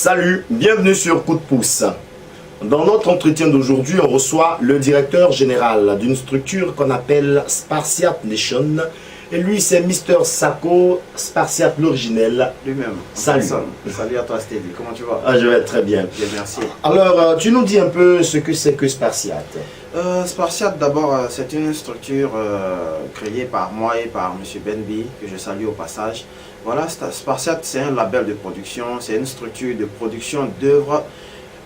Salut, bienvenue sur Coup de pouce. Dans notre entretien d'aujourd'hui, on reçoit le directeur général d'une structure qu'on appelle Spartiate Nation. Et lui, c'est Mister Sako, Spartiate l'originel. Lui-même. Salut. Salut à toi, Stevie. Comment tu vas? Je vais très bien. Bien, merci. Alors, tu nous dis un peu ce que c'est que Spartiate. Spartiate, d'abord, c'est une structure créée par moi et par M. Benby, que je salue au passage. Voilà, Spartiate, c'est un label de production, c'est une structure de production d'œuvres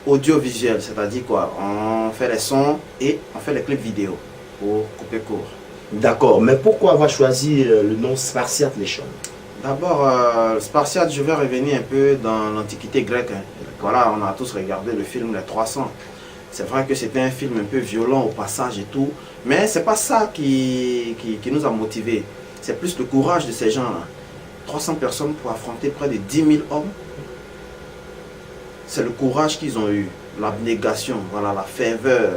audiovisuelles. C'est-à-dire quoi? On fait les sons et on fait les clips vidéo pour couper court. D'accord, mais pourquoi avoir choisi le nom Spartiate Nation? D'abord, Spartiate, je vais revenir un peu dans l'Antiquité grecque. Voilà, on a tous regardé le film Les 300. C'est vrai que c'était un film un peu violent au passage et tout, mais c'est pas ça qui nous a motivés. C'est plus le courage de ces gens-là. 300 personnes pour affronter près de 10 000 hommes. C'est le courage qu'ils ont eu, l'abnégation, voilà, la ferveur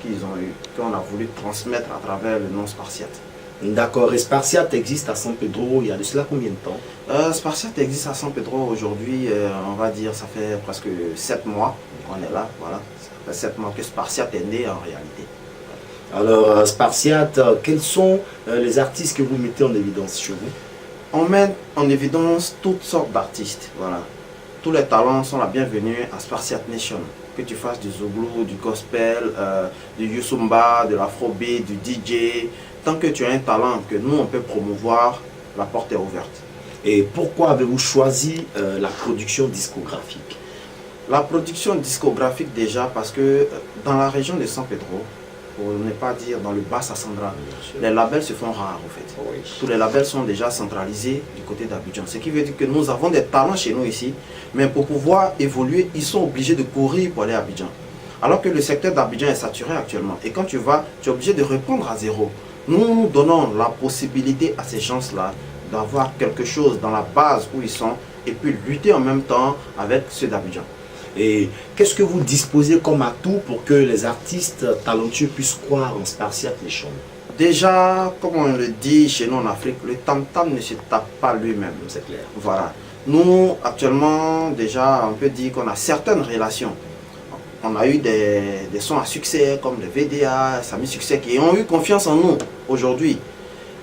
qu'ils ont eu, qu'on a voulu transmettre à travers le nom Spartiate. D'accord, et Spartiate existe à San Pedro il y a de cela combien de temps? Spartiate existe à San Pedro aujourd'hui, on va dire, ça fait presque 7 mois qu'on est là, voilà. Ça fait 7 mois que Spartiate est né en réalité. Alors, Spartiate, quels sont les artistes que vous mettez en évidence chez vous? On met en évidence toutes sortes d'artistes, voilà. Tous les talents sont la bienvenue à Spartiate Nation. Que tu fasses du zouglou, du gospel, du yusumba, de l'afrobeat, du DJ. Tant que tu as un talent que nous on peut promouvoir, la porte est ouverte. Et pourquoi avez-vous choisi la production discographique? La production discographique déjà parce que dans la région de San Pedro, pour ne pas dire dans le Bassa Sandra, les labels se font rares en fait. Oui. Tous les labels sont déjà centralisés du côté d'Abidjan. Ce qui veut dire que nous avons des talents chez nous ici, mais pour pouvoir évoluer, ils sont obligés de courir pour aller à Abidjan. Alors que le secteur d'Abidjan est saturé actuellement. Et quand tu vas, tu es obligé de reprendre à zéro. Nous donnons la possibilité à ces gens-là d'avoir quelque chose dans la base où ils sont et puis lutter en même temps avec ceux d'Abidjan. Et qu'est-ce que vous disposez comme atout pour que les artistes talentueux puissent croire en Spartiate Nation? Déjà, comme on le dit chez nous en Afrique, le tam-tam ne se tape pas lui-même. C'est clair. Voilà. Nous, actuellement, déjà, on peut dire qu'on a certaines relations. On a eu des sons à succès comme le VDA, Sami Succès, qui ont eu confiance en nous aujourd'hui.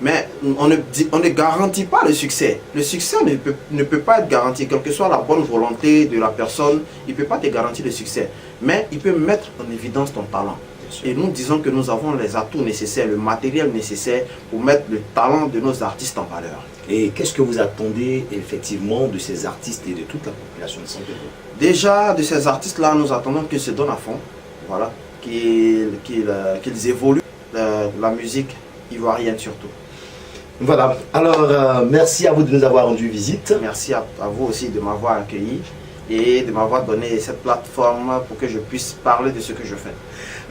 Mais on ne garantit pas le succès. Le succès ne peut pas être garanti, quelle que soit la bonne volonté de la personne, il ne peut pas te garantir le succès. Mais il peut mettre en évidence ton talent. Et nous disons que nous avons les atouts nécessaires, le matériel nécessaire pour mettre le talent de nos artistes en valeur. Et qu'est-ce que vous attendez effectivement de ces artistes et de toute la population de San Pedro? Déjà, de ces artistes-là, nous attendons qu'ils se donnent à fond, voilà, qu'ils évoluent la musique ivoirienne surtout. Voilà, alors merci à vous de nous avoir rendu visite. Merci à vous aussi de m'avoir accueilli et de m'avoir donné cette plateforme pour que je puisse parler de ce que je fais.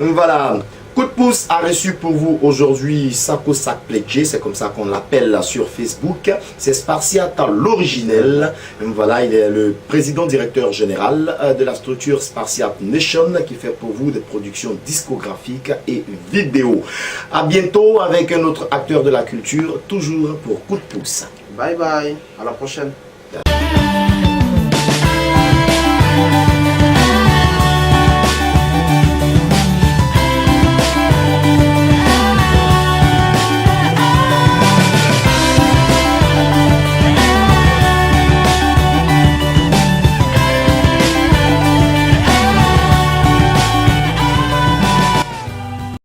Voilà, Coup de pouce a reçu pour vous aujourd'hui Sako Sakpleje, c'est comme ça qu'on l'appelle sur Facebook. C'est Spartiate l'originel. Voilà, il est le président directeur général de la structure Spartiate Nation qui fait pour vous des productions discographiques et vidéo. À bientôt avec un autre acteur de la culture, toujours pour Coup de pouce. Bye bye, à la prochaine.